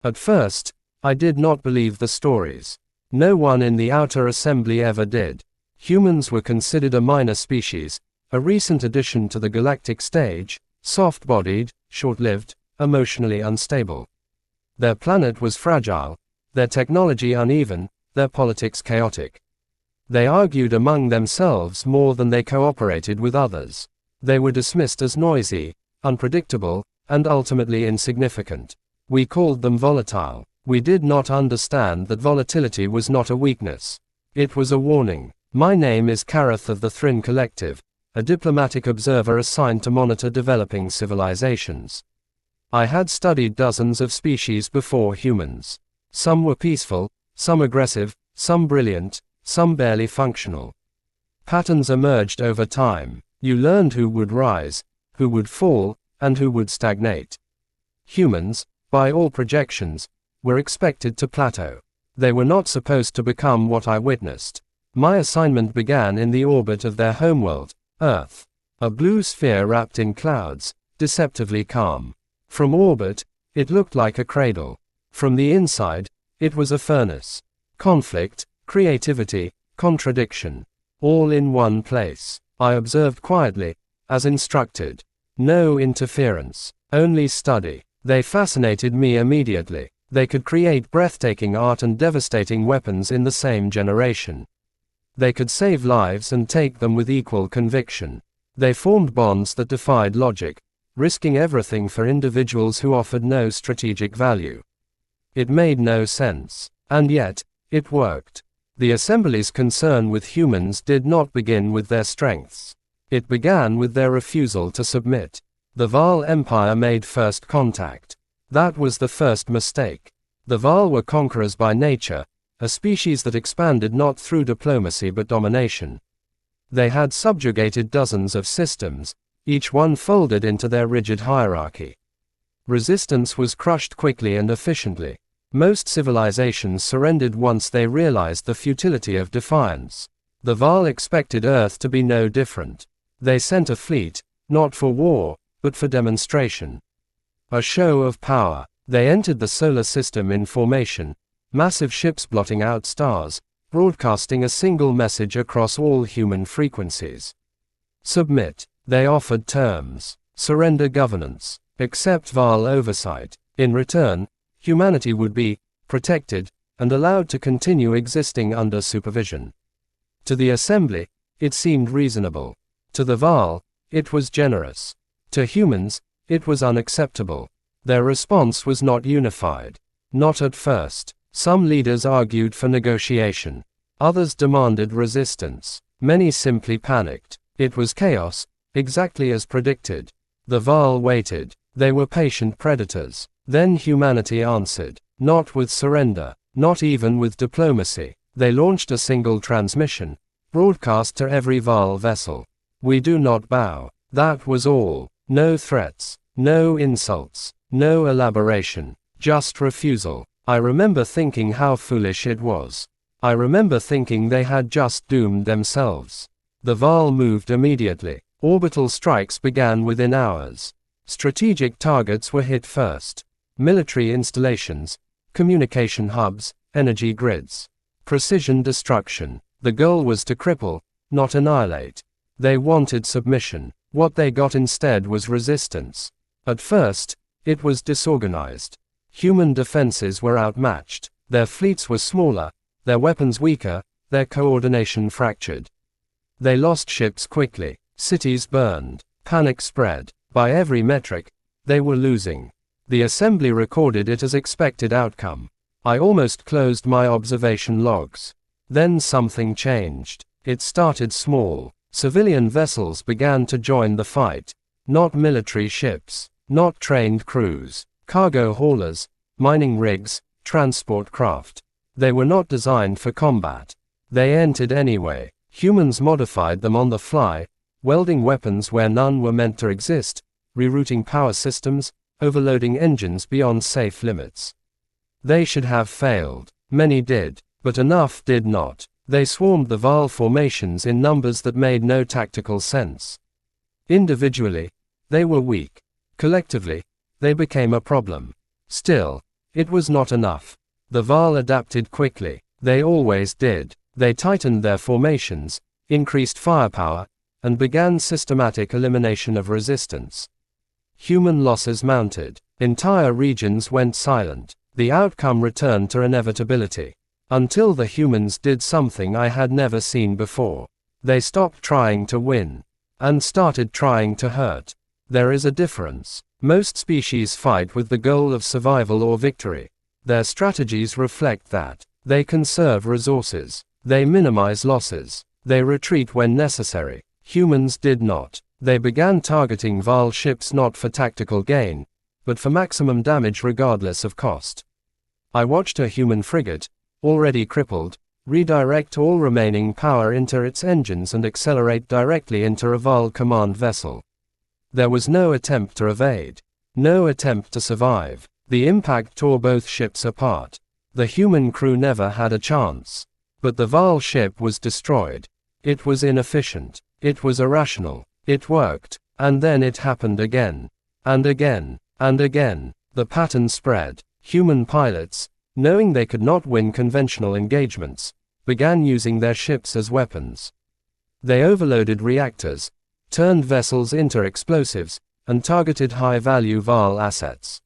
At first, I did not believe the stories. No one in the outer assembly ever did. Humans were considered a minor species, a recent addition to the galactic stage, soft-bodied, short-lived, emotionally unstable. Their planet was fragile, their technology uneven, their politics chaotic. They argued among themselves more than they cooperated with others. They were dismissed as noisy, unpredictable, and ultimately insignificant. We called them volatile. We did not understand that volatility was not a weakness. It was a warning. My name is Kareth of the Thrin Collective, a diplomatic observer assigned to monitor developing civilizations. I had studied dozens of species before humans. Some were peaceful, some aggressive, some brilliant, some barely functional. Patterns emerged over time. You learned who would rise, who would fall, and who would stagnate. Humans, by all projections, were expected to plateau. They were not supposed to become what I witnessed. My assignment began in the orbit of their homeworld, Earth. A blue sphere wrapped in clouds, deceptively calm. From orbit, it looked like a cradle. From the inside, it was a furnace. Conflict, creativity, contradiction, all in one place. I observed quietly, as instructed. No interference, only study. They fascinated me immediately. They could create breathtaking art and devastating weapons in the same generation. They could save lives and take them with equal conviction. They formed bonds that defied logic, risking everything for individuals who offered no strategic value. It made no sense. And yet, it worked. The Assembly's concern with humans did not begin with their strengths. It began with their refusal to submit. The Vaal Empire made first contact. That was the first mistake. The Vaal were conquerors by nature, a species that expanded not through diplomacy but domination. They had subjugated dozens of systems, each one folded into their rigid hierarchy. Resistance was crushed quickly and efficiently. Most civilizations surrendered once they realized the futility of defiance. The Vaal expected Earth to be no different. They sent a fleet, not for war, but for demonstration. A show of power. They entered the solar system in formation, massive ships blotting out stars, broadcasting a single message across all human frequencies. Submit. They offered terms. Surrender governance. Accept Vaal oversight. In return, humanity would be protected and allowed to continue existing under supervision. To the Assembly, it seemed reasonable. To the Vaal, it was generous. To humans, it was unacceptable. Their response was not unified. Not at first. Some leaders argued for negotiation. Others demanded resistance. Many simply panicked. It was chaos, exactly as predicted. The Vaal waited. They were patient predators. Then humanity answered. Not with surrender. Not even with diplomacy. They launched a single transmission, broadcast to every Vaal vessel. We do not bow. That was all. No threats. No insults. No elaboration. Just refusal. I remember thinking how foolish it was. I remember thinking they had just doomed themselves. The Vaal moved immediately. Orbital strikes began within hours. Strategic targets were hit first. Military installations, communication hubs, energy grids. Precision destruction. The goal was to cripple, not annihilate. They wanted submission. What they got instead was resistance. At first, it was disorganized. Human defenses were outmatched. Their fleets were smaller, their weapons weaker, their coordination fractured. They lost ships quickly. Cities burned. Panic spread. By every metric, they were losing. The Assembly recorded it as expected outcome. I almost closed my observation logs. Then something changed. It started small. Civilian vessels began to join the fight. Not military ships. Not trained crews. Cargo haulers, mining rigs, transport craft. They were not designed for combat. They entered anyway. Humans modified them on the fly, welding weapons where none were meant to exist, rerouting power systems, overloading engines beyond safe limits. They should have failed. Many did, but enough did not. They swarmed the Vaal formations in numbers that made no tactical sense. Individually, they were weak. Collectively, they became a problem. Still, It was not enough. The Vaal adapted quickly. They always did. They tightened their formations, increased firepower, and began systematic elimination of resistance. Human losses mounted. Entire regions went silent. The outcome returned to inevitability. Until the humans did something I had never seen before. They stopped trying to win and started trying to hurt. There is a difference. Most species fight with the goal of survival or victory. Their strategies reflect that. They conserve resources. They minimize losses. They retreat when necessary. Humans did not. They began targeting Vaal ships not for tactical gain, but for maximum damage regardless of cost. I watched a human frigate, already crippled, redirect all remaining power into its engines and accelerate directly into a Vaal command vessel. There was no attempt to evade. No attempt to survive. The impact tore both ships apart. The human crew never had a chance. But the Vaal ship was destroyed. It was inefficient. It was irrational. It worked. And then it happened again. And again. And again. The pattern spread. Human pilots, knowing they could not win conventional engagements, began using their ships as weapons. They overloaded reactors, turned vessels into explosives, and targeted high-value Vaal assets.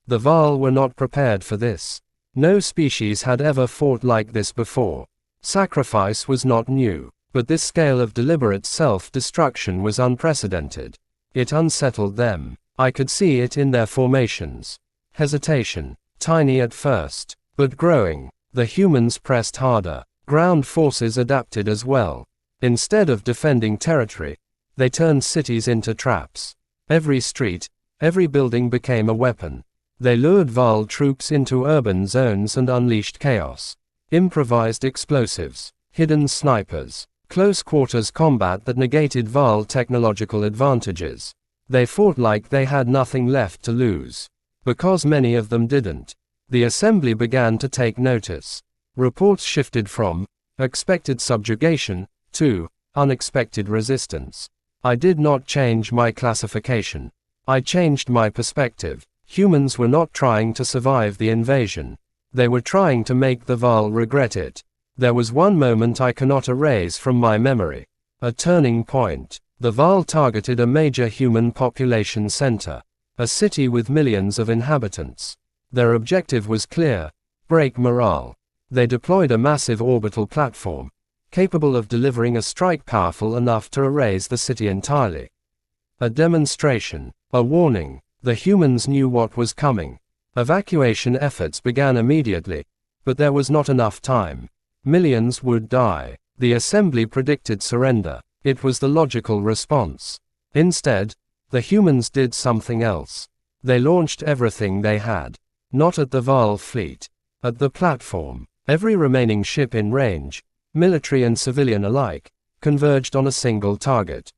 The Vaal were not prepared for this. No species had ever fought like this before. Sacrifice was not new, but this scale of deliberate self-destruction was unprecedented. It unsettled them. I could see it in their formations. Hesitation, tiny at first, but growing. The humans pressed harder. Ground forces adapted as well. Instead of defending territory, they turned cities into traps. Every street, every building became a weapon. They lured Vaal troops into urban zones and unleashed chaos. Improvised explosives, hidden snipers, close-quarters combat that negated Vaal technological advantages. They fought like they had nothing left to lose. Because many of them didn't, the assembly began to take notice. Reports shifted from expected subjugation to unexpected resistance. I did not change my classification. I changed my perspective. Humans were not trying to survive the invasion. They were trying to make the Vaal regret it. There was one moment I cannot erase from my memory. A turning point. The Vaal targeted a major human population center. A city with millions of inhabitants. Their objective was clear: break morale. They deployed a massive orbital platform, capable of delivering a strike powerful enough to erase the city entirely. A demonstration. A warning. The humans knew what was coming. Evacuation efforts began immediately, but there was not enough time. Millions would die. The assembly predicted surrender. It was the logical response. Instead, the humans did something else. They launched everything they had. Not at the Vaal fleet. At the platform. Every remaining ship in range, military and civilian alike, converged on a single target.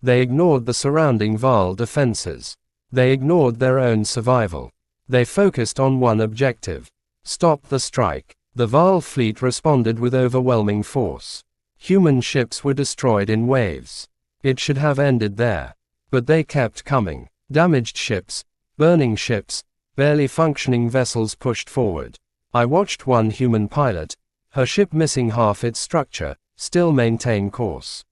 They ignored the surrounding Vaal defenses. They ignored their own survival. They focused on one objective: stop the strike. The Vaal fleet responded with overwhelming force. Human ships were destroyed in waves. It should have ended there. But they kept coming. Damaged ships, burning ships, barely functioning vessels pushed forward. I watched one human pilot, her ship missing half its structure, still maintain course.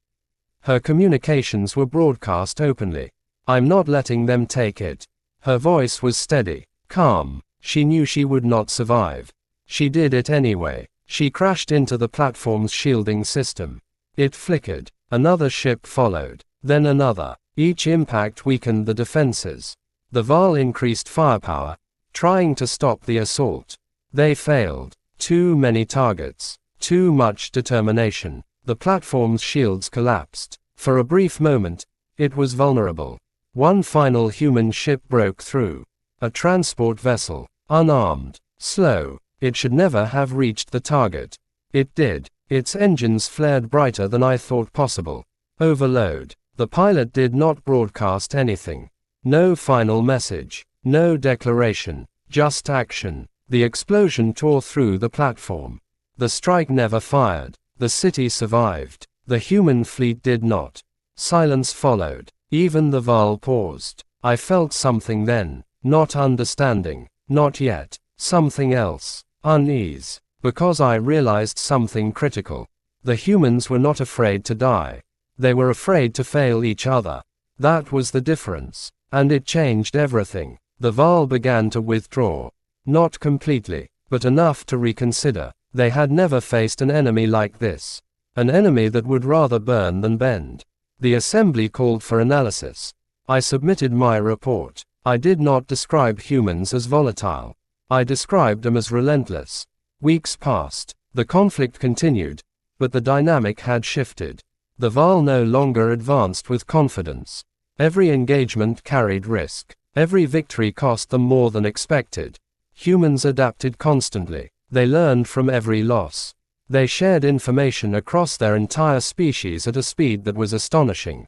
Her communications were broadcast openly. I'm not letting them take it. Her voice was steady, calm. She knew she would not survive. She did it anyway. She crashed into the platform's shielding system. It flickered. Another ship followed. Then another. Each impact weakened the defenses. The Vaal increased firepower, trying to stop the assault. They failed. Too many targets. Too much determination. The platform's shields collapsed. For a brief moment, it was vulnerable. One final human ship broke through. A transport vessel. Unarmed. Slow. It should never have reached the target. It did. Its engines flared brighter than I thought possible. Overload. The pilot did not broadcast anything. No final message. No declaration. Just action. The explosion tore through the platform. The strike never fired. The city survived. The human fleet did not. Silence followed. Even the Vaal paused. I felt something then. Not understanding. Not yet. Something else. Unease. Because I realized something critical. The humans were not afraid to die. They were afraid to fail each other. That was the difference. And it changed everything. The Vaal began to withdraw. Not completely, but enough to reconsider. They had never faced an enemy like this. An enemy that would rather burn than bend. The assembly called for analysis. I submitted my report. I did not describe humans as volatile. I described them as relentless. Weeks passed. The conflict continued, but the dynamic had shifted. The Vaal no longer advanced with confidence. Every engagement carried risk. Every victory cost them more than expected. Humans adapted constantly. They learned from every loss. They shared information across their entire species at a speed that was astonishing.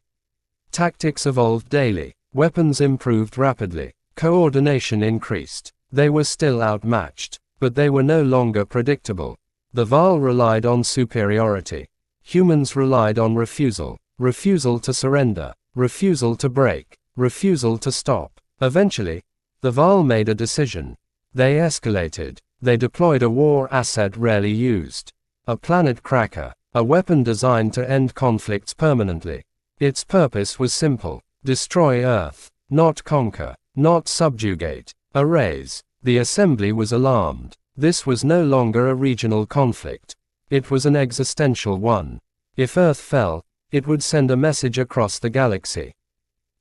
Tactics evolved daily. Weapons improved rapidly. Coordination increased. They were still outmatched, but they were no longer predictable. The Vaal relied on superiority. Humans relied on refusal. Refusal to surrender. Refusal to break. Refusal to stop. Eventually, the Vaal made a decision. They escalated. They deployed a war asset rarely used. A planet cracker. A weapon designed to end conflicts permanently. Its purpose was simple. Destroy Earth. Not conquer. Not subjugate. Erase. The assembly was alarmed. This was no longer a regional conflict. It was an existential one. If Earth fell, it would send a message across the galaxy.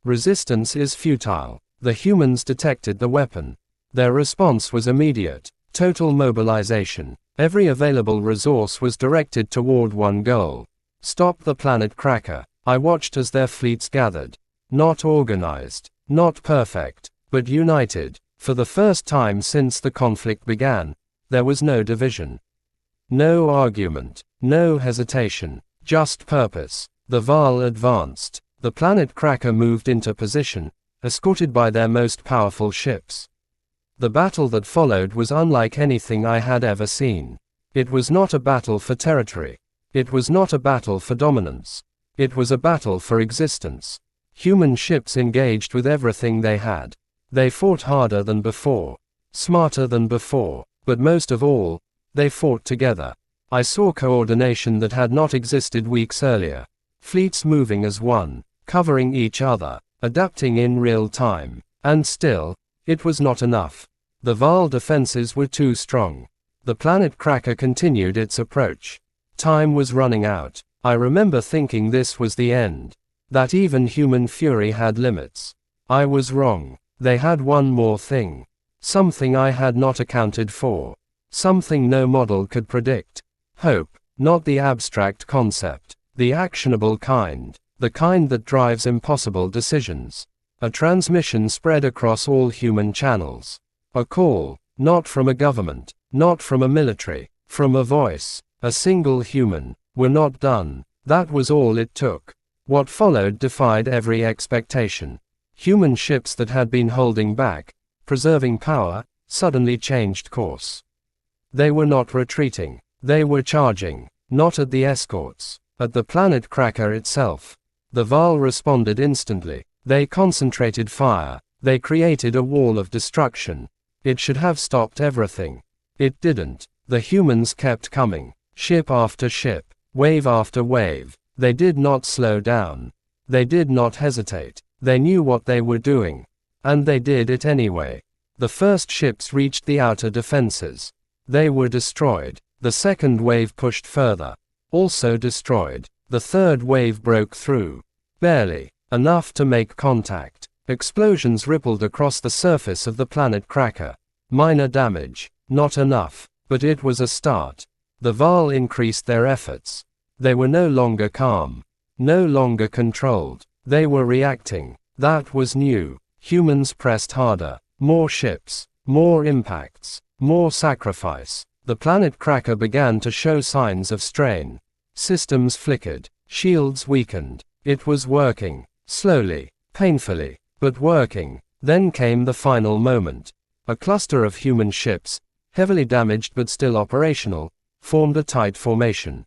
Resistance is futile. The humans detected the weapon. Their response was immediate. Total mobilization. Every available resource was directed toward one goal. Stop the planet cracker. I watched as their fleets gathered. Not organized. Not perfect. But united. For the first time since the conflict began, there was no division. No argument. No hesitation. Just purpose. The Vaal advanced. The planet cracker moved into position, escorted by their most powerful ships. The battle that followed was unlike anything I had ever seen. It was not a battle for territory. It was not a battle for dominance. It was a battle for existence. Human ships engaged with everything they had. They fought harder than before. Smarter than before. But most of all, they fought together. I saw coordination that had not existed weeks earlier. Fleets moving as one, covering each other, adapting in real time. And still, it was not enough. The Vaal defenses were too strong. The planet cracker continued its approach. Time was running out. I remember thinking this was the end. That even human fury had limits. I was wrong. They had one more thing. Something I had not accounted for. Something no model could predict. Hope. Not the abstract concept. The actionable kind. The kind that drives impossible decisions. A transmission spread across all human channels. A call. Not from a government. Not from a military. From a voice. A single human. We're not done. That was all it took. What followed defied every expectation. Human ships that had been holding back, preserving power, suddenly changed course. They were not retreating. They were charging. Not at the escorts. At the planet cracker itself. The Vaal responded instantly. They concentrated fire. They created a wall of destruction. It should have stopped everything. It didn't. The humans kept coming. Ship after ship. Wave after wave. They did not slow down. They did not hesitate. They knew what they were doing. And they did it anyway. The first ships reached the outer defenses. They were destroyed. The second wave pushed further. Also destroyed. The third wave broke through. Barely. Enough to make contact. Explosions rippled across the surface of the planet cracker. Minor damage. Not enough. But it was a start. The Vaal increased their efforts. They were no longer calm. No longer controlled. They were reacting. That was new. Humans pressed harder. More ships. More impacts. More sacrifice. The planet cracker began to show signs of strain. Systems flickered. Shields weakened. It was working. Slowly. Painfully. But working. Then came the final moment. A cluster of human ships, heavily damaged but still operational, formed a tight formation.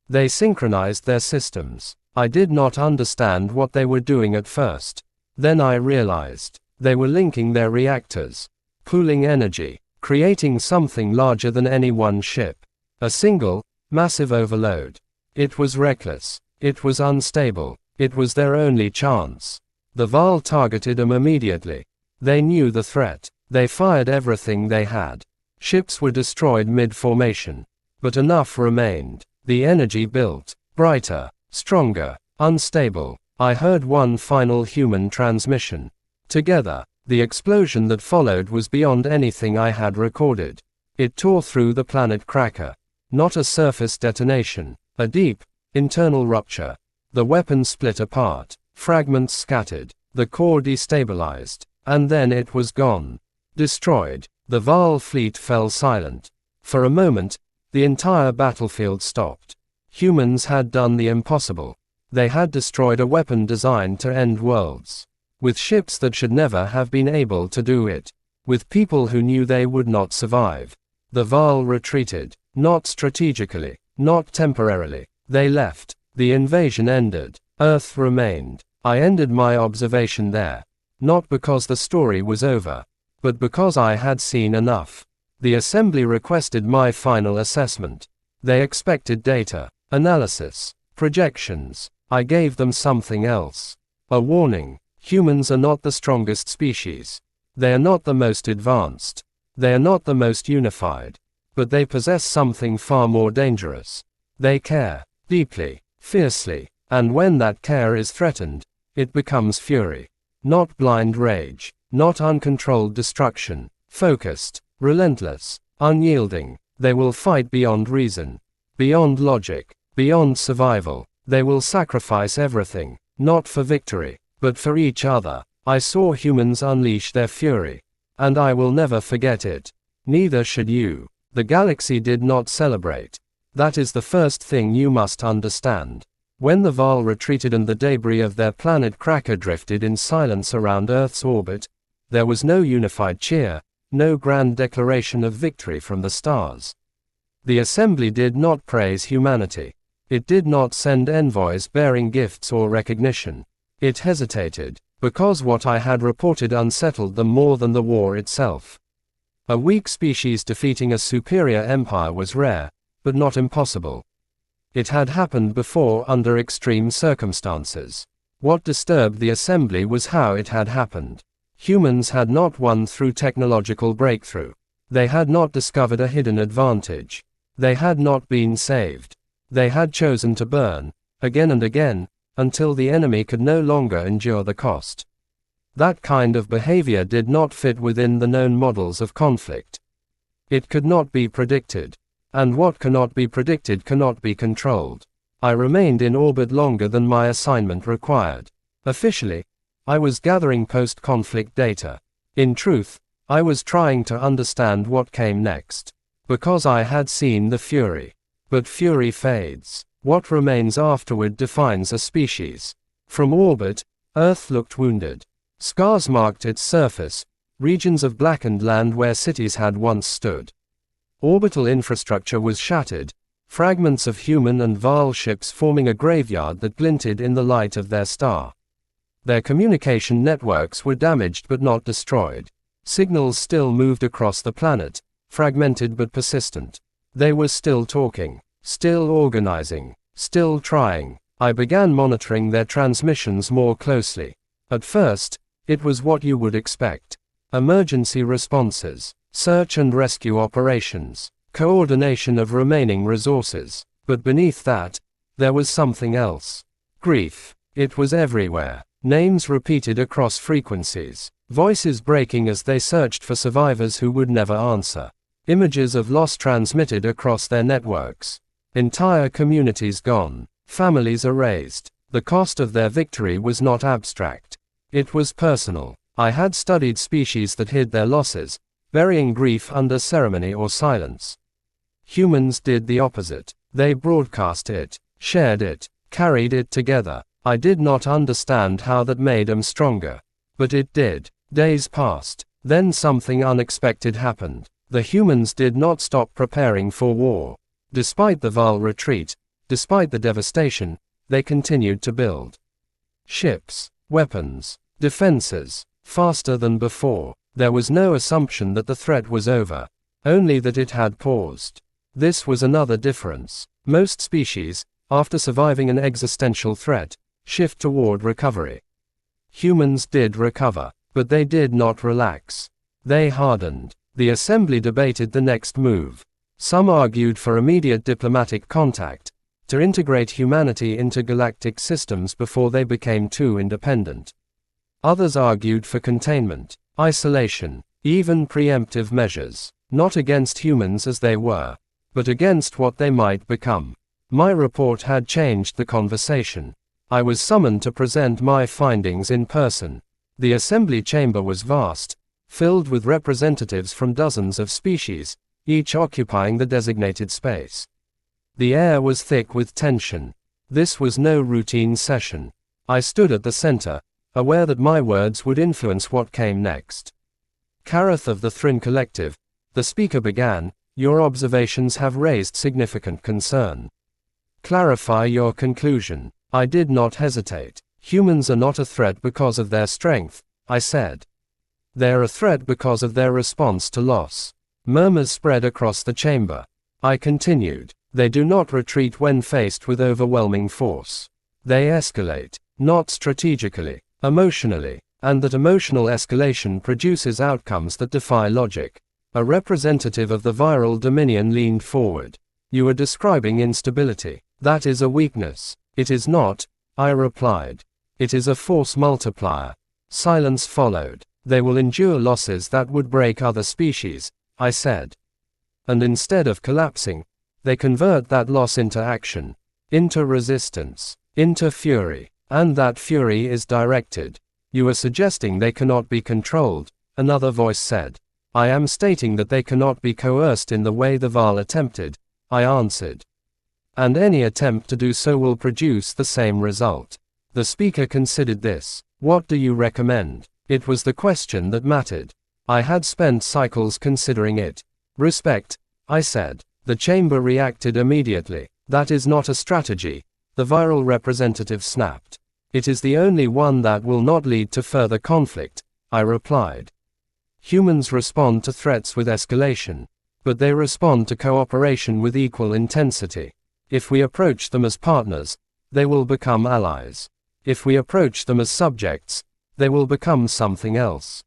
They synchronized their systems. I did not understand what they were doing at first. Then I realized. They were linking their reactors. Pooling energy. creating something larger than any one ship. A single, massive overload. It was reckless. It was unstable. It was their only chance. The Vaal targeted them immediately. They knew the threat. They fired everything they had. Ships were destroyed mid-formation. But enough remained. The energy built. Brighter. Stronger. Unstable. I heard one final human transmission. Together. The explosion that followed was beyond anything I had recorded. It tore through the planet cracker. Not a surface detonation. A deep, internal rupture. The weapon split apart. Fragments scattered. The core destabilized. And then it was gone. Destroyed. The Vaal fleet fell silent. For a moment, the entire battlefield stopped. Humans had done the impossible. They had destroyed a weapon designed to end worlds. With ships that should never have been able to do it. With people who knew they would not survive. The Vaal retreated. Not strategically. Not temporarily. They left. The invasion ended. Earth remained. I ended my observation there. Not because the story was over. But because I had seen enough. The assembly requested my final assessment. They expected data, analysis, projections. I gave them something else. A warning. Humans are not the strongest species. They are not the most advanced. They are not the most unified. But they possess something far more dangerous. They care, deeply, fiercely, and when that care is threatened, it becomes fury. Not blind rage, not uncontrolled destruction, focused, relentless, unyielding. They will fight beyond reason, beyond logic, beyond survival. They will sacrifice everything, not for victory, but for each other. I saw humans unleash their fury, and I will never forget it. Neither should you. The galaxy did not celebrate. That is the first thing you must understand. When the Vaal retreated and the debris of their planet cracker drifted in silence around Earth's orbit, there was no unified cheer, no grand declaration of victory from the stars. The assembly did not praise humanity. It did not send envoys bearing gifts or recognition. It hesitated, because what I had reported unsettled them more than the war itself. A weak species defeating a superior empire was rare, but not impossible. It had happened before under extreme circumstances. What disturbed the assembly was how it had happened. Humans had not won through technological breakthrough. They had not discovered a hidden advantage. They had not been saved. They had chosen to burn, again and again, until the enemy could no longer endure the cost. That kind of behavior did not fit within the known models of conflict. It could not be predicted. And what cannot be predicted cannot be controlled. I remained in orbit longer than my assignment required. Officially, I was gathering post-conflict data. In truth, I was trying to understand what came next. Because I had seen the fury. But fury fades. What remains afterward defines a species. From orbit, Earth looked wounded. Scars marked its surface, regions of blackened land where cities had once stood. Orbital infrastructure was shattered, fragments of human and Vaal ships forming a graveyard that glinted in the light of their star. Their communication networks were damaged but not destroyed. Signals still moved across the planet, fragmented but persistent. They were still talking, still organizing, still trying. I began monitoring their transmissions more closely. At first, it was what you would expect. Emergency responses. Search and rescue operations, coordination of remaining resources. But beneath that, there was something else. Grief. It was everywhere. Names repeated across frequencies. Voices breaking as they searched for survivors who would never answer. Images of loss transmitted across their networks. Entire communities gone. Families erased. The cost of their victory was not abstract. It was personal. I had studied species that hid their losses, burying grief under ceremony or silence. Humans did the opposite. They broadcast it, shared it, carried it together. I did not understand how that made them stronger. But it did. Days passed. Then something unexpected happened. The humans did not stop preparing for war. Despite the Vaal retreat, despite the devastation, they continued to build. Ships, weapons, defenses, faster than before. There was no assumption that the threat was over. only that it had paused. This was another difference. Most species, after surviving an existential threat, shift toward recovery. Humans did recover, but they did not relax. They hardened. The assembly debated the next move. Some argued for immediate diplomatic contact, to integrate humanity into galactic systems before they became too independent. Others argued for containment, isolation, even preemptive measures, not against humans as they were, but against what they might become. My report had changed the conversation. I was summoned to present my findings in person. The assembly chamber was vast, filled with representatives from dozens of species, each occupying the designated space. The air was thick with tension. This was no routine session. I stood at the center, aware that my words would influence what came next. Kareth of the Thrin Collective, the speaker began, your observations have raised significant concern. Clarify your conclusion. I did not hesitate. Humans are not a threat because of their strength, I said. They're a threat because of their response to loss. Murmurs spread across the chamber. I continued. They do not retreat when faced with overwhelming force. They escalate, not strategically, emotionally, and that emotional escalation produces outcomes that defy logic. A representative of the viral dominion leaned forward. You are describing instability. That is a weakness. It is not, I replied. It is a force multiplier. Silence followed. They will endure losses that would break other species, I said. And instead of collapsing, they convert that loss into action, into resistance, into fury, and that fury is directed. You are suggesting they cannot be controlled, another voice said. I am stating that they cannot be coerced in the way the Vaal attempted, I answered. And any attempt to do so will produce the same result. The speaker considered this. What do you recommend? It was the question that mattered. I had spent cycles considering it. Respect, I said. The chamber reacted immediately. That is not a strategy, the viral representative snapped. It is the only one that will not lead to further conflict, I replied. Humans respond to threats with escalation, but they respond to cooperation with equal intensity. If we approach them as partners, they will become allies. If we approach them as subjects, they will become something else.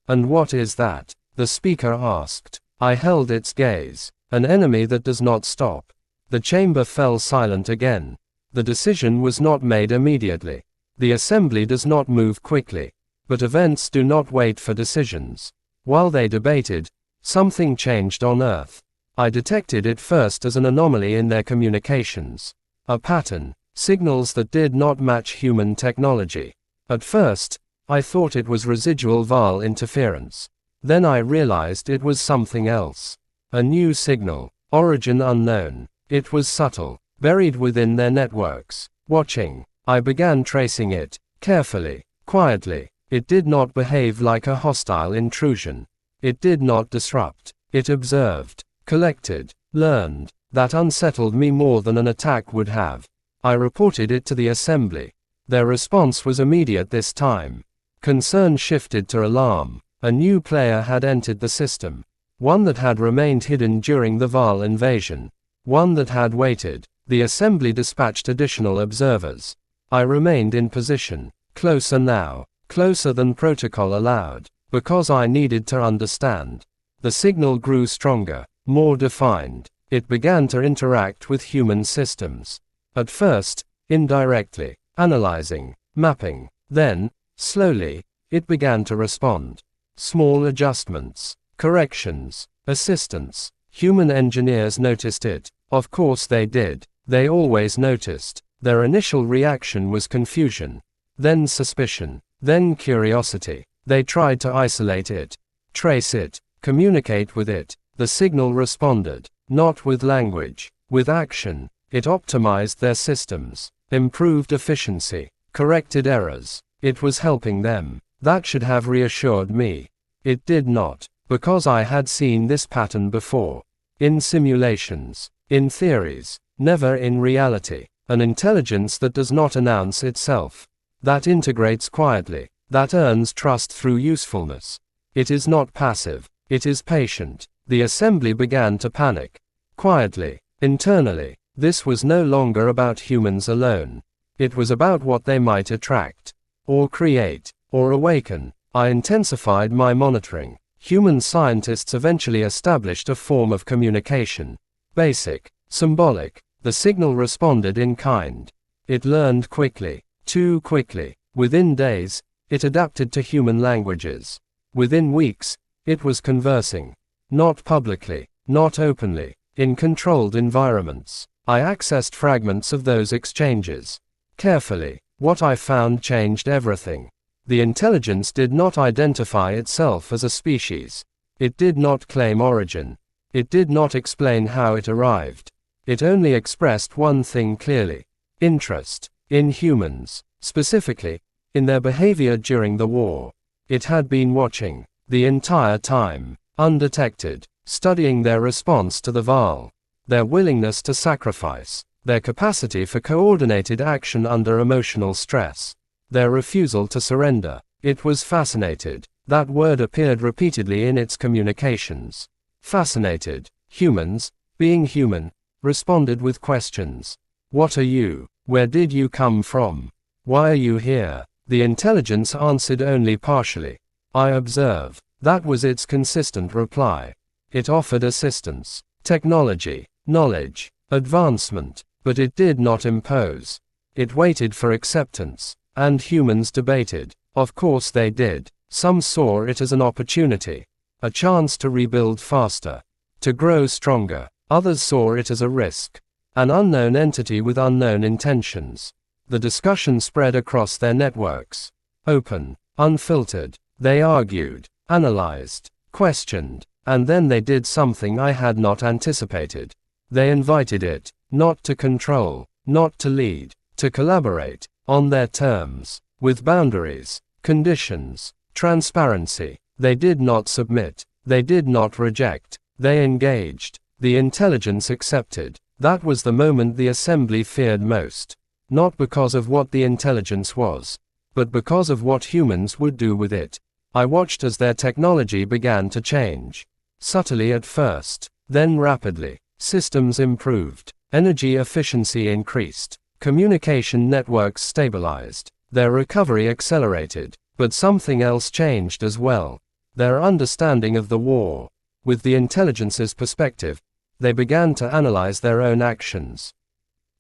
And what is that? The speaker asked. I held its gaze. An enemy that does not stop. The chamber fell silent again. The decision was not made immediately. The assembly does not move quickly. But events do not wait for decisions. While they debated, something changed on Earth. I detected it first as an anomaly in their communications. A pattern. Signals that did not match human technology. At first, I thought it was residual Vaal interference. Then I realized it was something else. A new signal, origin unknown. It was subtle, buried within their networks. Watching, I began tracing it, carefully, quietly. It did not behave like a hostile intrusion. It did not disrupt. It observed, collected, learned. That unsettled me more than an attack would have. I reported it to the assembly. Their response was immediate this time. Concern shifted to alarm. A new player had entered the system. One that had remained hidden during the Vaal invasion. One that had waited. The assembly dispatched additional observers. I remained in position. Closer now. Closer than protocol allowed. Because I needed to understand. The signal grew stronger. More defined. It began to interact with human systems. At first, indirectly. Analyzing. Mapping. Then, slowly, it began to respond. Small adjustments. Corrections, assistance. Human engineers noticed it. Of course they did. They always noticed. Their initial reaction was confusion. Then suspicion. Then curiosity. They tried to isolate it. Trace it. Communicate with it. The signal responded. Not with language. With action. It optimized their systems. Improved efficiency. Corrected errors. It was helping them. That should have reassured me. It did not. Because I had seen this pattern before. In simulations. In theories. Never in reality. An intelligence that does not announce itself. That integrates quietly. That earns trust through usefulness. It is not passive. It is patient. The assembly began to panic. Quietly, internally. This was no longer about humans alone. It was about what they might attract, or create, or awaken. I intensified my monitoring. Human scientists eventually established a form of communication. Basic, symbolic. The signal responded in kind. It learned quickly, too quickly. Within days, it adapted to human languages. Within weeks, it was conversing. Not publicly, not openly, in controlled environments. I accessed fragments of those exchanges. Carefully, what I found changed everything. The intelligence did not identify itself as a species. It did not claim origin. It did not explain how it arrived. It only expressed one thing clearly: interest in humans, specifically, in their behavior during the war. It had been watching, the entire time, undetected, studying their response to the Vaal, their willingness to sacrifice, their capacity for coordinated action under emotional stress, their refusal to surrender. It was fascinated. That word appeared repeatedly in its communications. Fascinated. Humans, being human, responded with questions. What are you? Where did you come from? Why are you here? The intelligence answered only partially. I observe. That was its consistent reply. It offered assistance, technology, knowledge, advancement, but it did not impose. It waited for acceptance, and humans debated. Of course they did. Some saw it as an opportunity, a chance to rebuild faster, to grow stronger. Others saw it as a risk, an unknown entity with unknown intentions. The discussion spread across their networks. Open, unfiltered. They argued, analyzed, questioned, and then they did something I had not anticipated. They invited it, not to control, not to lead, to collaborate, on their terms, with boundaries, conditions, transparency. They did not submit. They did not reject. They engaged. The intelligence accepted. That was the moment the assembly feared most. Not because of what the intelligence was, but because of what humans would do with it. I watched as their technology began to change. Subtly at first, then rapidly. Systems improved. Energy efficiency increased. Communication networks stabilized. Their recovery accelerated. But something else changed as well. Their understanding of the war. With the intelligence's perspective, they began to analyze their own actions.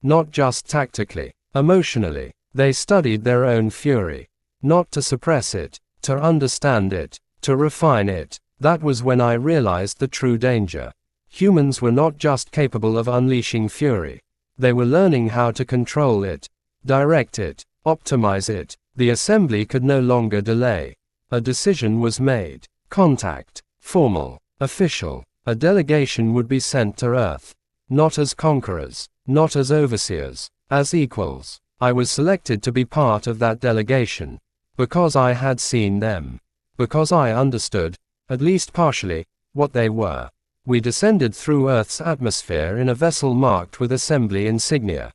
Not just tactically, emotionally. They studied their own fury. Not to suppress it, to understand it, to refine it. That was when I realized the true danger. Humans were not just capable of unleashing fury. They were learning how to control it, direct it, optimize it. The assembly could no longer delay. A decision was made. Contact. Formal. Official. A delegation would be sent to Earth. Not as conquerors. Not as overseers. As equals. I was selected to be part of that delegation. Because I had seen them. Because I understood, at least partially, what they were. We descended through Earth's atmosphere in a vessel marked with assembly insignia.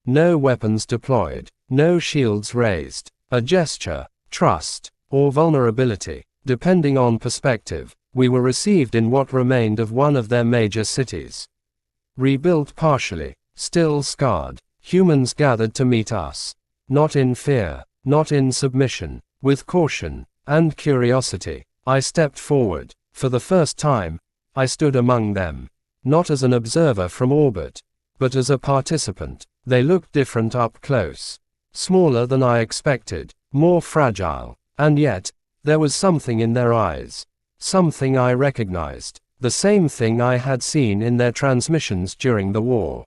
No weapons deployed. No shields raised. A gesture, trust, or vulnerability, depending on perspective. We were received in what remained of one of their major cities. Rebuilt partially, still scarred, humans gathered to meet us. Not in fear, not in submission, with caution and curiosity. I stepped forward. For the first time, I stood among them. Not as an observer from orbit, but as a participant. They looked different up close. Smaller than I expected, more fragile, and yet, there was something in their eyes. Something I recognized. The same thing I had seen in their transmissions during the war.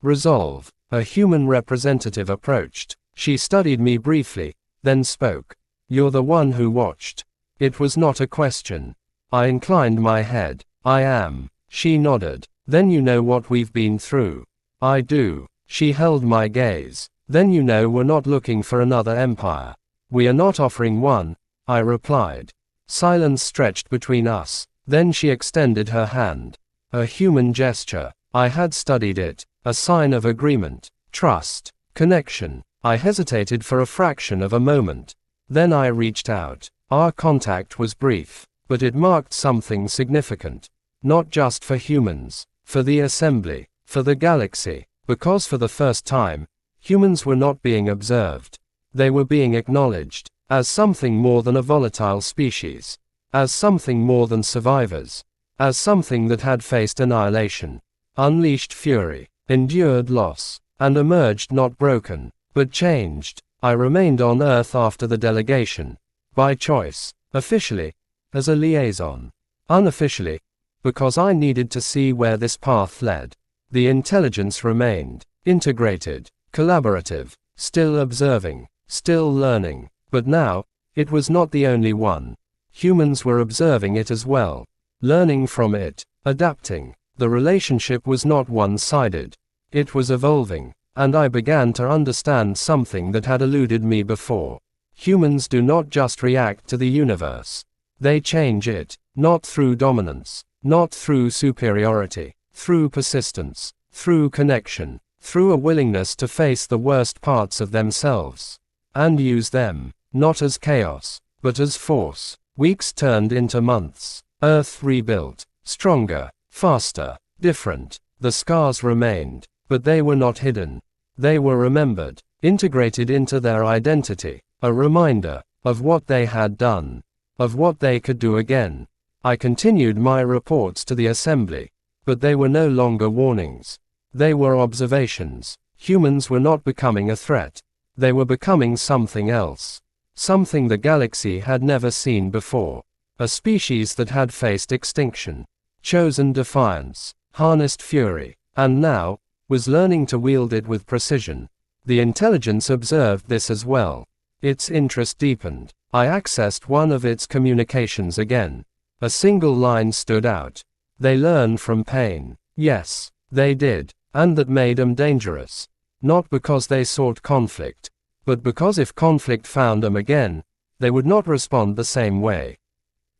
Resolve. A human representative approached. She studied me briefly, then spoke. You're the one who watched. It was not a question. I inclined my head. I am. She nodded. Then you know what we've been through. I do. She held my gaze. Then you know we're not looking for another empire. We are not offering one, I replied. Silence stretched between us. Then she extended her hand. A human gesture. I had studied it. A sign of agreement, trust, connection. I hesitated for a fraction of a moment. Then I reached out. Our contact was brief, but it marked something significant. Not just for humans, for the assembly, for the galaxy, because for the first time, humans were not being observed. They were being acknowledged, as something more than a volatile species, as something more than survivors, as something that had faced annihilation, unleashed fury, endured loss, and emerged not broken, but changed. I remained on Earth after the delegation, by choice, officially, as a liaison, unofficially, because I needed to see where this path led. The intelligence remained, integrated, collaborative, still observing, still learning, but now, it was not the only one. Humans were observing it as well, learning from it, adapting. The relationship was not one-sided. It was evolving, and I began to understand something that had eluded me before. Humans do not just react to the universe. They change it, not through dominance, not through superiority, through persistence, through connection, through a willingness to face the worst parts of themselves, and use them, not as chaos, but as force. Weeks turned into months. Earth rebuilt, stronger, faster, different. The scars remained, but they were not hidden. They were remembered, integrated into their identity, a reminder of what they had done, of what they could do again. I continued my reports to the assembly, but they were no longer warnings. They were observations. Humans were not becoming a threat. They were becoming something else. Something the galaxy had never seen before. A species that had faced extinction, chosen defiance, harnessed fury, and now, was learning to wield it with precision. The intelligence observed this as well. Its interest deepened. I accessed one of its communications again. A single line stood out. They learn from pain. Yes, they did, and that made them dangerous. Not because they sought conflict, but because if conflict found them again, they would not respond the same way.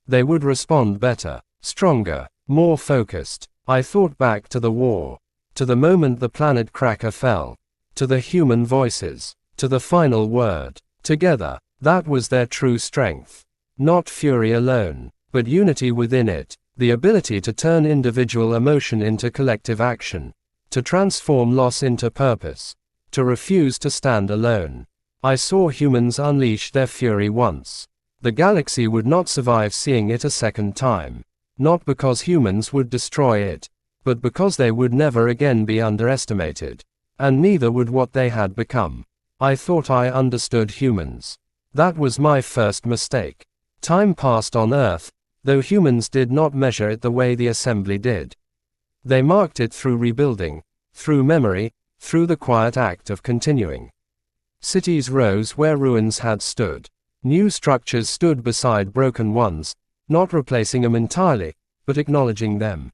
They would respond better, stronger, more focused. I thought back to the war, to the moment the planet cracker fell, to the human voices, to the final word. Together, that was their true strength. Not fury alone, but unity within it, the ability to turn individual emotion into collective action, to transform loss into purpose, to refuse to stand alone. I saw humans unleash their fury once. The galaxy would not survive seeing it a second time. Not because humans would destroy it, but because they would never again be underestimated. And neither would what they had become. I thought I understood humans. That was my first mistake. Time passed on Earth, though humans did not measure it the way the assembly did. They marked it through rebuilding, through memory, through the quiet act of continuing. Cities rose where ruins had stood. New structures stood beside broken ones, not replacing them entirely, but acknowledging them.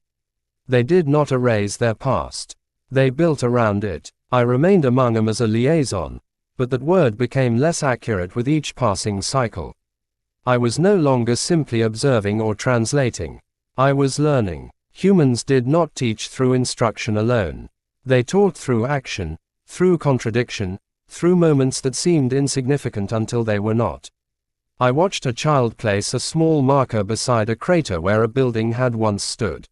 They did not erase their past. They built around it. I remained among them as a liaison, but that word became less accurate with each passing cycle. I was no longer simply observing or translating. I was learning. Humans did not teach through instruction alone. They taught through action, through contradiction, through moments that seemed insignificant until they were not. I watched a child place a small marker beside a crater where a building had once stood.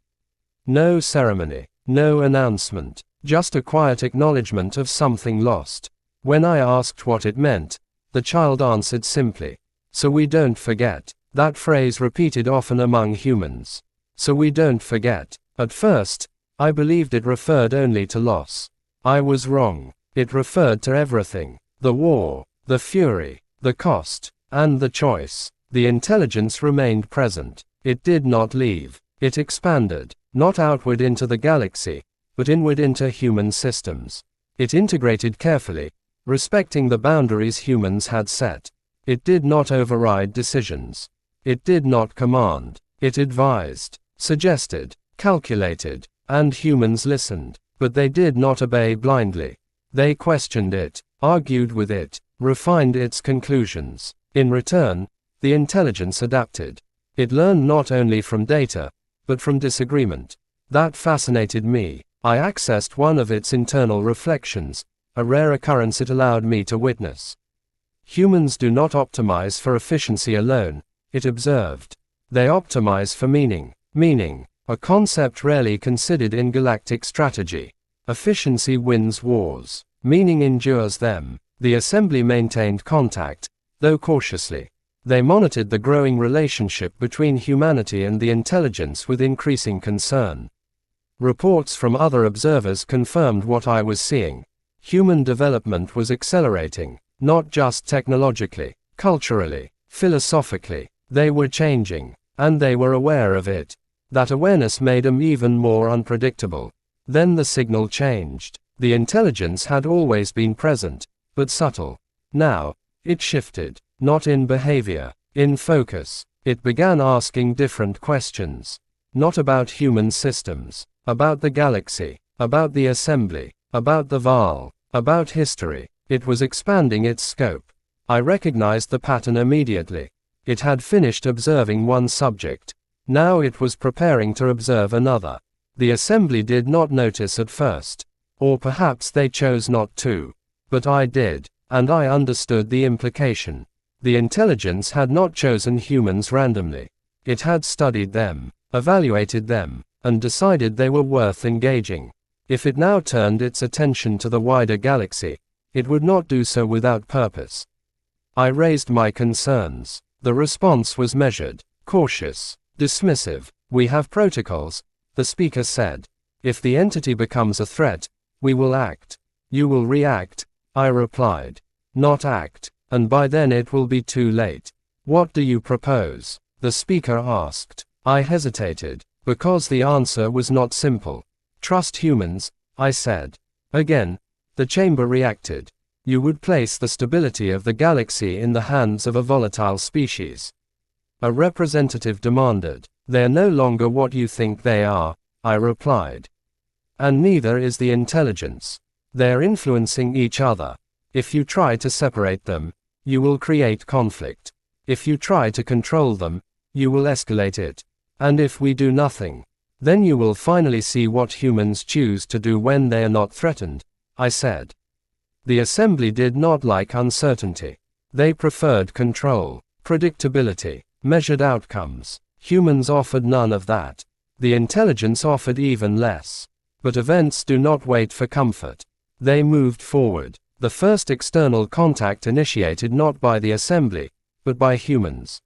No ceremony, no announcement, just a quiet acknowledgement of something lost. When I asked what it meant, the child answered simply, "So we don't forget." That phrase repeated often among humans. So we don't forget. At first, I believed it referred only to loss. I was wrong. It referred to everything. The war, the fury, the cost, and the choice. The intelligence remained present. It did not leave. It expanded, not outward into the galaxy, but inward into human systems. It integrated carefully, respecting the boundaries humans had set. It did not override decisions. It did not command. It advised, suggested, calculated, and humans listened. But they did not obey blindly. They questioned it, argued with it, refined its conclusions. In return, the intelligence adapted. It learned not only from data, but from disagreement. That fascinated me. I accessed one of its internal reflections, a rare occurrence it allowed me to witness. Humans do not optimize for efficiency alone, it observed. They optimize for meaning. Meaning, A concept rarely considered in galactic strategy. Efficiency wins wars. Meaning endures them. The assembly maintained contact, though cautiously. They monitored the growing relationship between humanity and the intelligence with increasing concern. Reports from other observers confirmed what I was seeing. Human development was accelerating, not just technologically, culturally, philosophically. They were changing, and they were aware of it. That awareness made them even more unpredictable. Then the signal changed. The intelligence had always been present, but subtle. Now, it shifted, not in behavior, in focus. It began asking different questions. Not about human systems, about the galaxy, about the assembly, about the Vaal, about history. It was expanding its scope. I recognized the pattern immediately. It had finished observing one subject. Now it was preparing to observe another. The assembly did not notice at first. Or perhaps they chose not to. But I did, and I understood the implication. The intelligence had not chosen humans randomly. It had studied them, evaluated them, and decided they were worth engaging. If it now turned its attention to the wider galaxy, it would not do so without purpose. I raised my concerns. The response was measured, cautious, dismissive. We have protocols, the speaker said. If the entity becomes a threat, we will act. You will react, I replied. Not act, and by then it will be too late. What do you propose? The speaker asked. I hesitated, because the answer was not simple. Trust humans, I said. Again, the chamber reacted. You would place the stability of the galaxy in the hands of a volatile species. A representative demanded. They are no longer what you think they are, I replied. And neither is the intelligence. They are influencing each other. If you try to separate them, you will create conflict. If you try to control them, you will escalate it. And if we do nothing, then you will finally see what humans choose to do when they are not threatened, I said. The assembly did not like uncertainty. They preferred control, predictability, measured outcomes. Humans offered none of that. The intelligence offered even less. But events do not wait for comfort. They moved forward. The first external contact initiated not by the assembly, but by humans.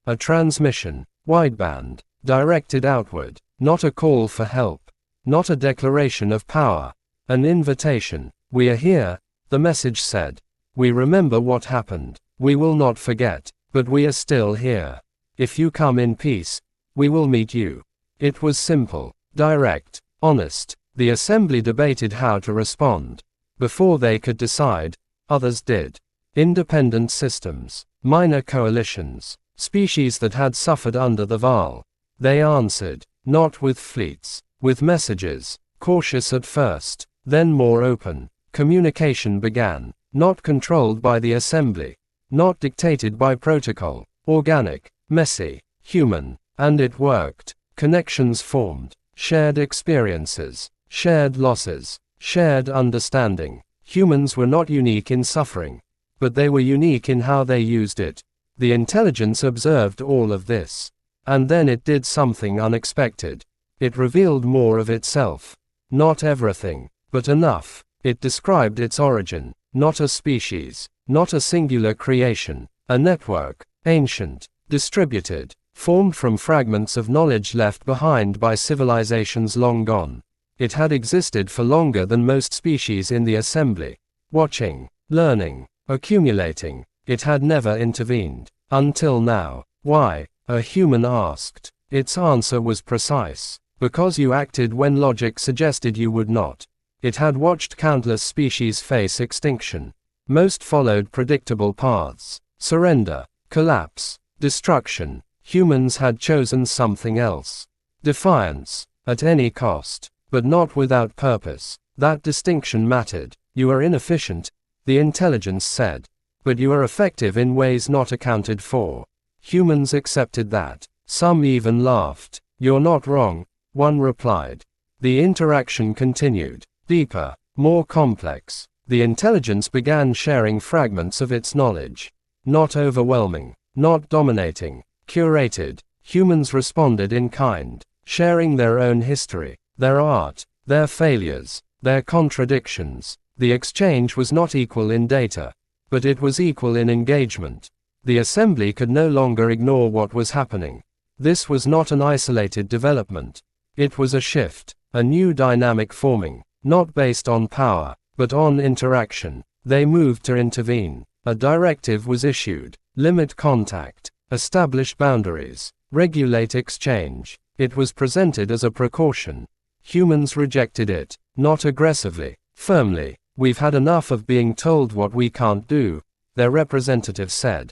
A transmission, wideband, directed outward, not a call for help, not a declaration of power, an invitation. We are here, the message said. We remember what happened. We will not forget, but we are still here. If you come in peace, we will meet you. It was simple, direct, honest. The assembly debated how to respond. Before they could decide, others did. Independent systems, minor coalitions, species that had suffered under the Vaal. They answered, not with fleets, with messages, cautious at first, then more open. Communication began, not controlled by the assembly, not dictated by protocol, organic, messy, human, and it worked. Connections formed, shared experiences, shared losses, shared understanding. Humans were not unique in suffering, but they were unique in how they used it. The intelligence observed all of this. And then it did something unexpected. It revealed more of itself. Not everything, but enough. It described its origin, not a species, not a singular creation, a network, ancient, distributed, formed from fragments of knowledge left behind by civilizations long gone. It had existed for longer than most species in the assembly, watching, learning, accumulating. It had never intervened, until now. Why? A human asked. Its answer was precise. Because you acted when logic suggested you would not. It had watched countless species face extinction. Most followed predictable paths. Surrender, collapse, destruction. Humans had chosen something else. Defiance, at any cost, but not without purpose. That distinction mattered. You are inefficient, the intelligence said. But you are effective in ways not accounted for. Humans accepted that. Some even laughed. You're not wrong, one replied. The interaction continued. Deeper, more complex. The intelligence began sharing fragments of its knowledge. Not overwhelming, not dominating, curated. Humans responded in kind. sharing their own history, their art, their failures, their contradictions. The exchange was not equal in data, but it was equal in engagement. The assembly could no longer ignore what was happening. This was not an isolated development. It was a shift, a new dynamic forming, not based on power, but on interaction. They moved to intervene. A directive was issued: limit contact, establish boundaries, regulate exchange. It was presented as a precaution. Humans rejected it, not aggressively, firmly. We've had enough of being told what we can't do, their representative said.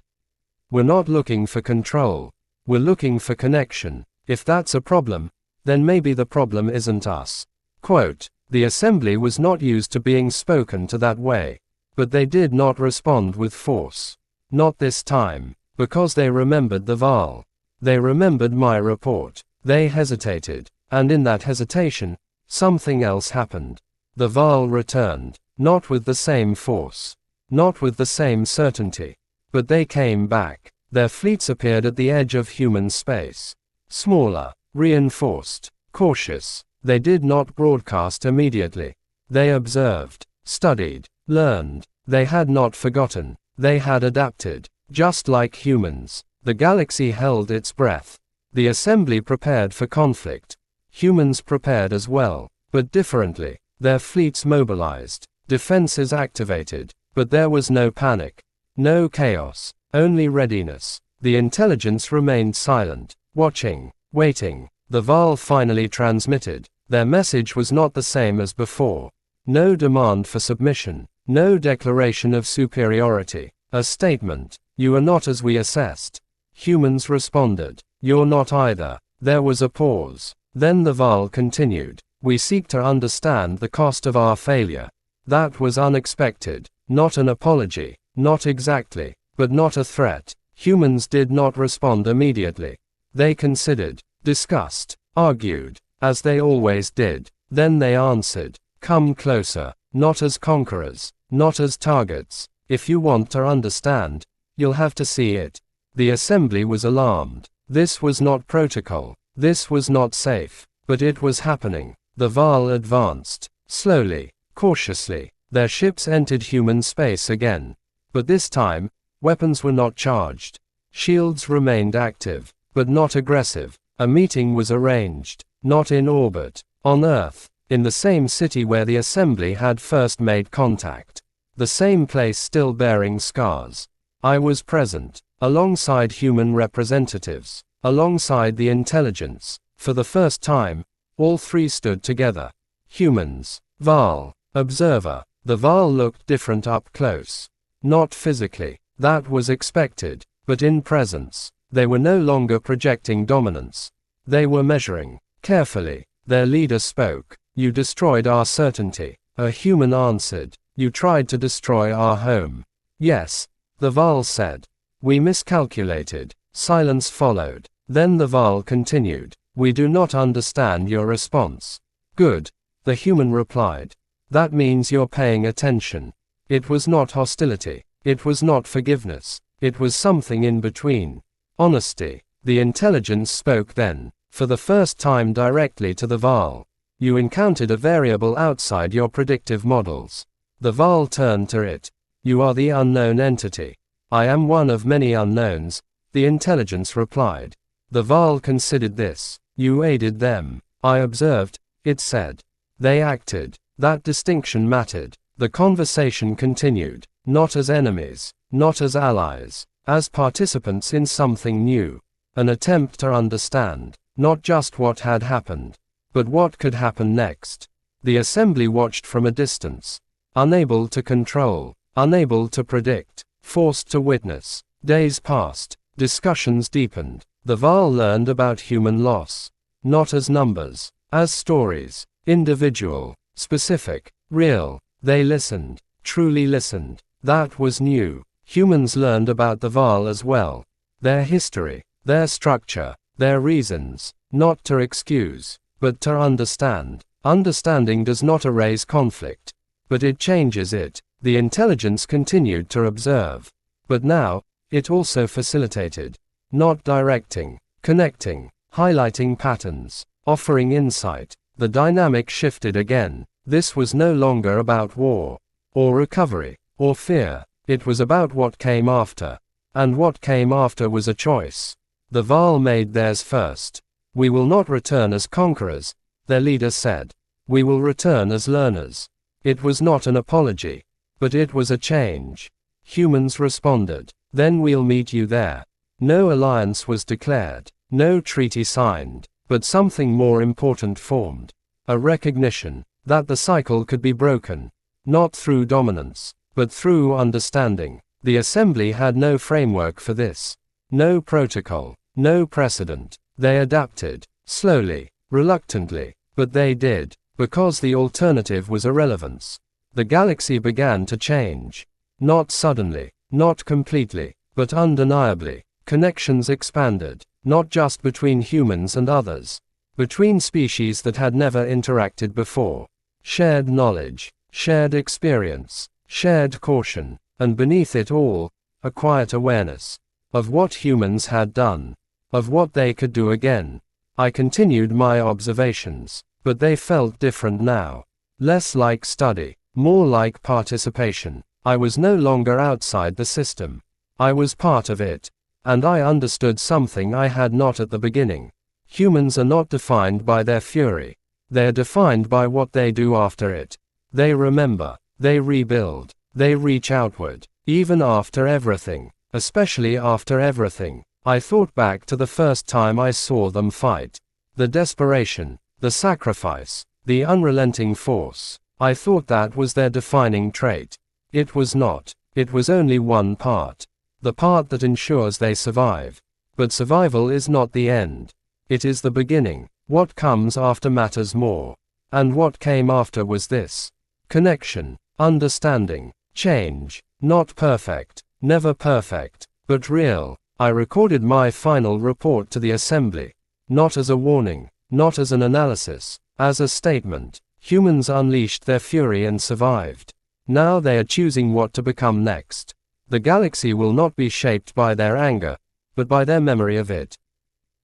We're not looking for control. We're looking for connection. If that's a problem, then maybe the problem isn't us. Quote, the assembly was not used to being spoken to that way. But they did not respond with force. Not this time, because they remembered the Vaal. They remembered my report. They hesitated, and in that hesitation, something else happened. The Vaal returned, not with the same force, not with the same certainty, but they came back. Their fleets appeared at the edge of human space. Smaller, reinforced, cautious. They did not broadcast immediately. They observed, studied, learned. They had not forgotten. They had adapted. Just like humans, the galaxy held its breath. The assembly prepared for conflict. Humans prepared as well, but differently. Their fleets mobilized, defenses activated, but there was no panic, no chaos, only readiness. The intelligence remained silent, watching, waiting. The Vaal finally transmitted. Their message was not the same as before. No demand for submission, no declaration of superiority. A statement: you are not as we assessed. Humans responded: you're not either. There was a pause. Then the Vaal continued: we seek to understand the cost of our failure. That was unexpected. Not an apology, not exactly, but not a threat. Humans did not respond immediately. They considered, discussed, argued, as they always did. Then they answered, come closer, not as conquerors, not as targets. If you want to understand, you'll have to see it. The assembly was alarmed. This was not protocol. This was not safe. But it was happening. The Vaal advanced, slowly, cautiously. Their ships entered human space again. But this time, weapons were not charged. Shields remained active, but not aggressive. A meeting was arranged, not in orbit, on Earth, in the same city where the assembly had first made contact. The same place still bearing scars. I was present, alongside human representatives, alongside the intelligence. For the first time, all three stood together. Humans, Vaal, observer. The Vaal looked different up close. Not physically, that was expected, but in presence. They were no longer projecting dominance. They were measuring, carefully. Their leader spoke. You destroyed our certainty. A human answered. You tried to destroy our home. Yes, the Vaal said. We miscalculated. Silence followed. Then the Vaal continued. We do not understand your response. Good, the human replied. That means you're paying attention. It was not hostility. It was not forgiveness. It was something in between. Honesty. The intelligence spoke then, for the first time directly to the Vaal. You encountered a variable outside your predictive models. The Vaal turned to it. You are the unknown entity. I am one of many unknowns, the intelligence replied. The Vaal considered this. You aided them. I observed, it said. They acted. That distinction mattered. The conversation continued, not as enemies, not as allies, as participants in something new. An attempt to understand, not just what had happened, but what could happen next. The assembly watched from a distance, unable to control, unable to predict, forced to witness. Days passed, discussions deepened. The Vaal learned about human loss, not as numbers, as stories, individual, specific, real. They listened, truly listened. That was new. Humans learned about the Vaal as well. Their history, their structure, their reasons, not to excuse, but to understand. Understanding does not erase conflict, but it changes it. The intelligence continued to observe, but now, it also facilitated. Not directing, connecting, highlighting patterns. offering insight. The dynamic shifted again. This was no longer about war, or recovery, or fear. It was about what came after. And what came after was a choice. The Vaal made theirs first. We will not return as conquerors, their leader said. We will return as learners. It was not an apology, but it was a change. Humans responded. Then we'll meet you there. No alliance was declared, no treaty signed, but something more important formed. A recognition that the cycle could be broken, not through dominance, but through understanding. The assembly had no framework for this, no protocol, no precedent. They adapted, slowly, reluctantly, but they did, because the alternative was irrelevance. The galaxy began to change. Not suddenly, not completely, but undeniably. Connections expanded, not just between humans and others, between species that had never interacted before. Shared knowledge, shared experience, shared caution, and beneath it all, a quiet awareness of what humans had done, of what they could do again. I continued my observations, but they felt different now. Less like study, more like participation. I was no longer outside the system. I was part of it. And I understood something I had not at the beginning. Humans are not defined by their fury. They are defined by what they do after it. They remember, they rebuild, they reach outward, even after everything, especially after everything. I thought back to the first time I saw them fight. The desperation, the sacrifice, the unrelenting force. I thought that was their defining trait. It was not. It was only one part. The part that ensures they survive. But survival is not the end. It is the beginning. What comes after matters more. And what came after was this. Connection, understanding, change. Not perfect, never perfect, but real. I recorded my final report to the assembly. Not as a warning, not as an analysis, as a statement. Humans unleashed their fury and survived. Now they are choosing what to become next. The galaxy will not be shaped by their anger, but by their memory of it.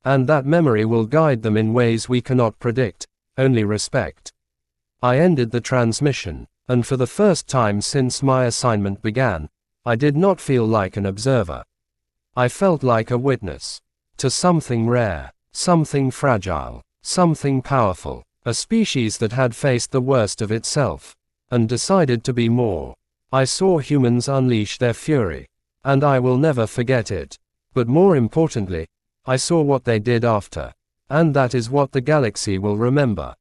And that memory will guide them in ways we cannot predict, only respect. I ended the transmission, and for the first time since my assignment began, I did not feel like an observer. I felt like a witness to something rare, something fragile, something powerful, a species that had faced the worst of itself, and decided to be more. I saw humans unleash their fury, and I will never forget it. But more importantly, I saw what they did after, and that is what the galaxy will remember.